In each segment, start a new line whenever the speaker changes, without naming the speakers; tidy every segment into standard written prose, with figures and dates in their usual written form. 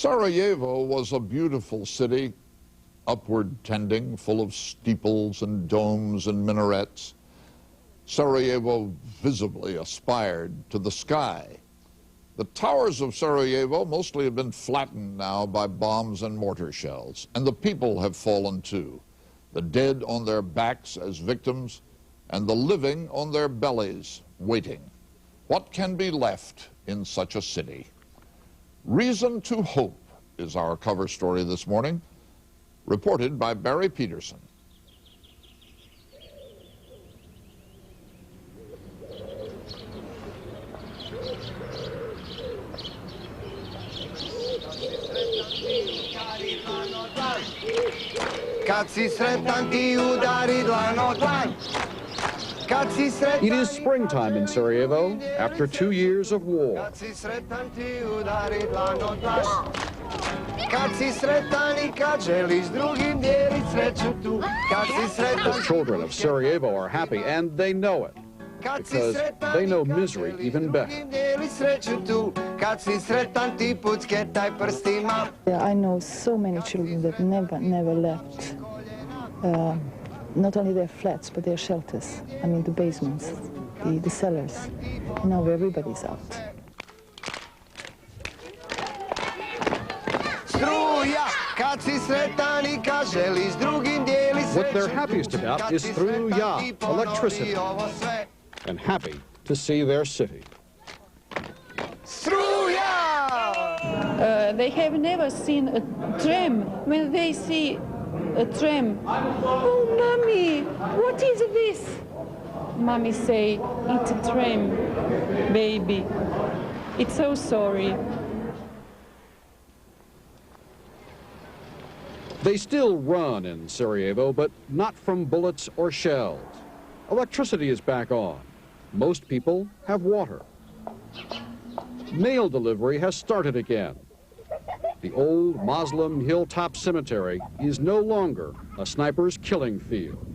Sarajevo was a beautiful city, upward tending, full of steeples and domes and minarets. Sarajevo visibly aspired to the sky. The towers of Sarajevo mostly have been flattened now by bombs and mortar shells, and the people have fallen too, the dead on their backs as victims, and the living on their bellies, waiting. What can be left in such a city? Reason to Hope is our cover story this morning, reported by Barry Peterson.
It is springtime in Sarajevo after 2 years of war. The children of Sarajevo are happy, and they know it, because they know misery even better.
I know so many children that never left. Not only their flats, but their shelters. I mean, the basements, the cellars. Now everybody's out.
What they're happiest about is struja, electricity, and happy to see their city.
They have never seen a tram. When they see a tram, "Oh, Mommy, what is this?" Mommy say, "It's a tram, baby. It's so sorry."
They still run in Sarajevo, but not from bullets or shells. Electricity is back on. Most people have water. Mail delivery has started again. The old Muslim hilltop cemetery is no longer a sniper's killing field.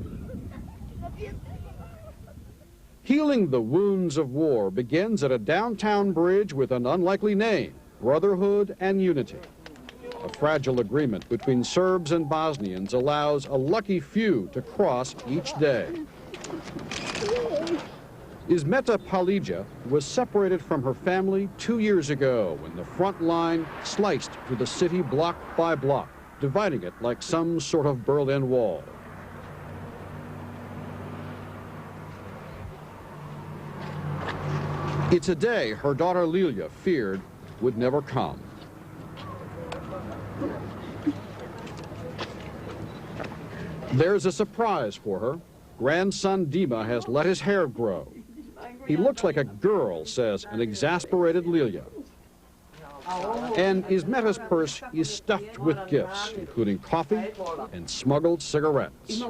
Healing the wounds of war begins at a downtown bridge with an unlikely name, Brotherhood and Unity. A fragile agreement between Serbs and Bosnians allows a lucky few to cross each day. Ismeta Palija was separated from her family 2 years ago when the front line sliced through the city block by block, dividing it like some sort of Berlin Wall. It's a day her daughter Lilia feared would never come. There's a surprise for her. Grandson Dima has let his hair grow. He looks like a girl, says an exasperated Lilia. And Ismeta's purse is stuffed with gifts, including coffee and smuggled cigarettes.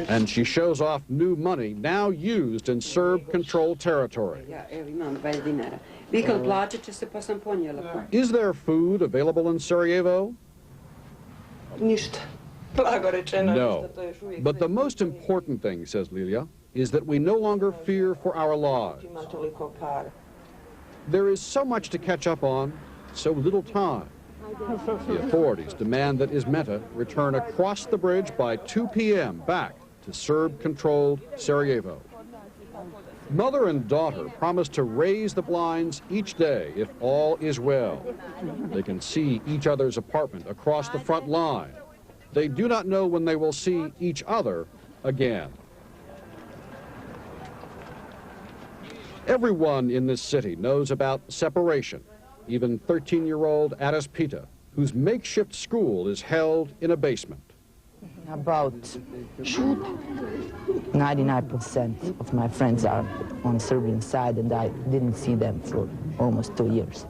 And she shows off new money now used in Serb-controlled territory. Is there food available in Sarajevo? No, but the most important thing, says Lilia, is that we no longer fear for our lives. There is so much to catch up on, so little time. The authorities demand that Ismeta return across the bridge by 2 p.m. back to Serb-controlled Sarajevo. Mother and daughter promise to raise the blinds each day if all is well. They can see each other's apartment across the front line. They do not know when they will see each other again. Everyone in this city knows about separation, even 13-year-old Addis Pita, whose makeshift school is held in a basement.
About 99% of my friends are on Serbian side, and I didn't see them for almost 2 years.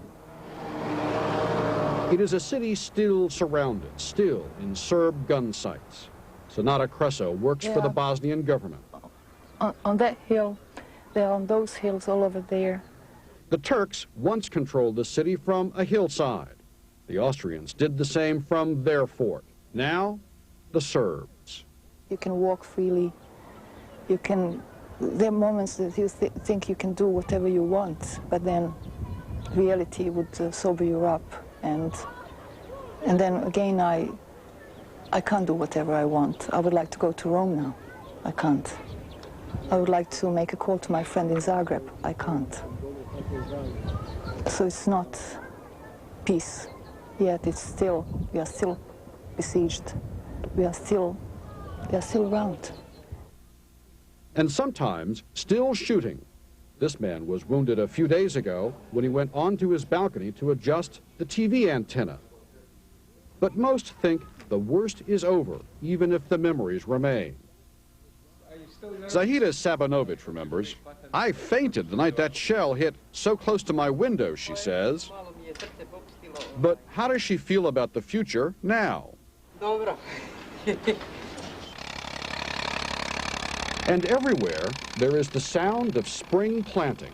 It is a city still surrounded, still in Serb gun sights. Sonata Kreso works for the Bosnian government.
On that hill, they're on those hills all over there.
The Turks once controlled the city from a hillside. The Austrians did the same from their fort. Now, the Serbs.
You can walk freely. There are moments that you think you can do whatever you want, but then reality would sober you up, and then again I can't do whatever I want. I would like to go to Rome now. I can't. I would like to make a call to my friend in Zagreb. I can't. So it's not peace yet. It's still, we are still besieged. We are still around.
And sometimes still shooting. This man was wounded a few days ago when he went onto his balcony to adjust the TV antenna. But most think the worst is over, even if the memories remain. Zahida Sabanovich remembers, "I fainted the night that shell hit so close to my window," she says. But how does she feel about the future now? And everywhere, there is the sound of spring planting.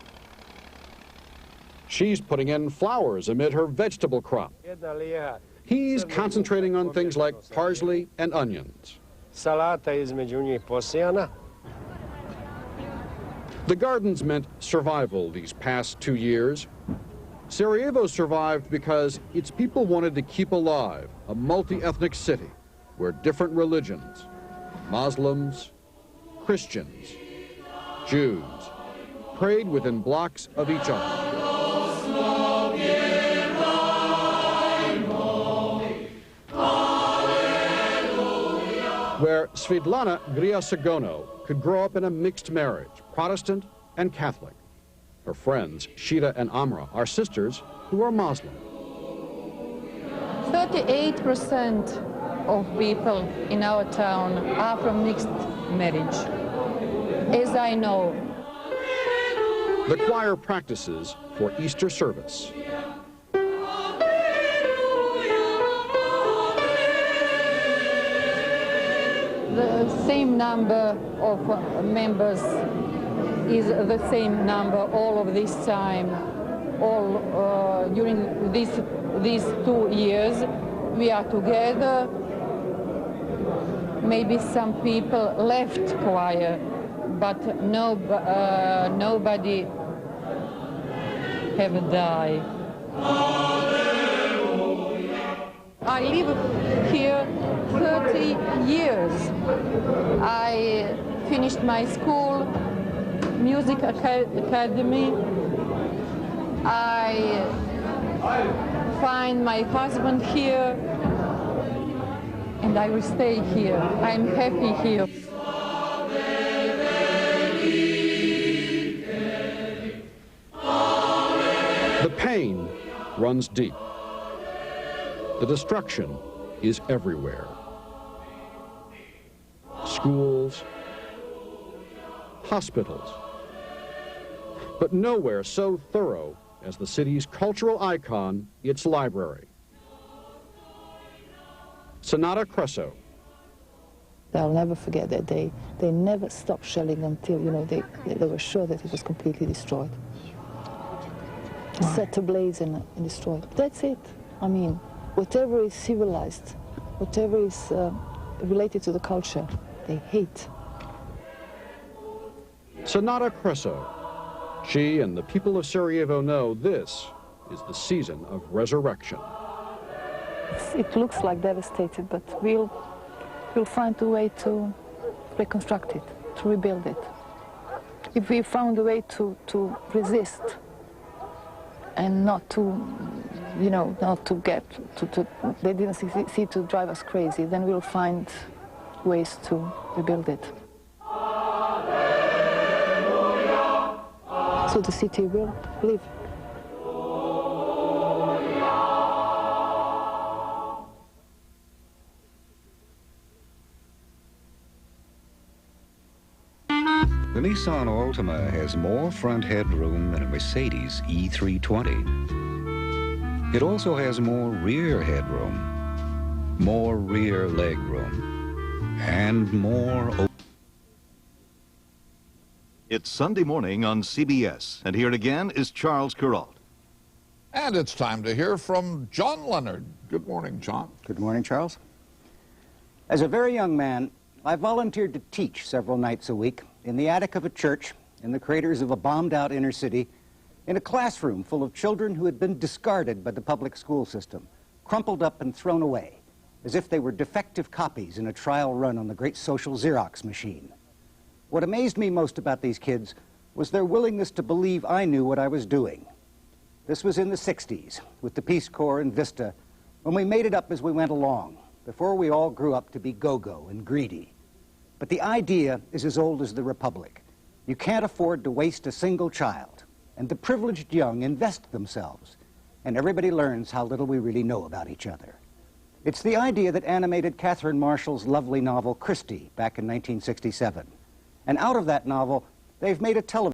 She's putting in flowers amid her vegetable crop. He's concentrating on things like parsley and onions. The gardens meant survival these past 2 years. Sarajevo survived because its people wanted to keep alive a multi-ethnic city where different religions, Muslims, Christians, Jews, prayed within blocks of each other. Where Svetlana Griasagono could grow up in a mixed marriage, Protestant and Catholic. Her friends, Shida and Amra, are sisters who are Muslim.
38% of people in our town are from mixed marriage, as I know.
The choir practices for Easter service.
The same number of members is the same number all of this time. All during these 2 years, we are together. Maybe some people left choir, but nobody have died. I live here 30 years. I finished my school, music academy. I find my husband here, and I will stay here. I'm happy here.
The pain runs deep. The destruction is everywhere. Schools, hospitals, but nowhere so thorough as the city's cultural icon, its library. Sonata Cresso.
I'll never forget that day. They never stopped shelling until, you know, they were sure that it was completely destroyed. Set ablaze and destroyed. That's it. I mean, whatever is civilized, whatever is related to the culture, they hate.
Sonata Cresso. She and the people of Sarajevo know this is the season of resurrection.
It looks like devastated, but we'll find a way to reconstruct it, to rebuild it. If we found a way to resist and not to, you know, not to get they didn't see to drive us crazy, then we'll find ways to rebuild it. So the city will live.
The Nissan Altima has more front headroom than a Mercedes E320. It also has more rear headroom, more rear legroom, and more...
It's Sunday morning on CBS, and here again is Charles Kuralt.
And it's time to hear from John Leonard. Good morning, John.
Good morning, Charles. As a very young man, I volunteered to teach several nights a week in the attic of a church in the craters of a bombed-out inner city in a classroom full of children who had been discarded by the public school system, crumpled up and thrown away, as if they were defective copies in a trial run on the great social Xerox machine. What amazed me most about these kids was their willingness to believe I knew what I was doing. This was in the 60s, with the Peace Corps and Vista, when we made it up as we went along, before we all grew up to be go-go and greedy. But the idea is as old as the Republic. You can't afford to waste a single child, and the privileged young invest themselves, and everybody learns how little we really know about each other. It's the idea that animated Catherine Marshall's lovely novel, Christie, back in 1967. And out of that novel, they've made a television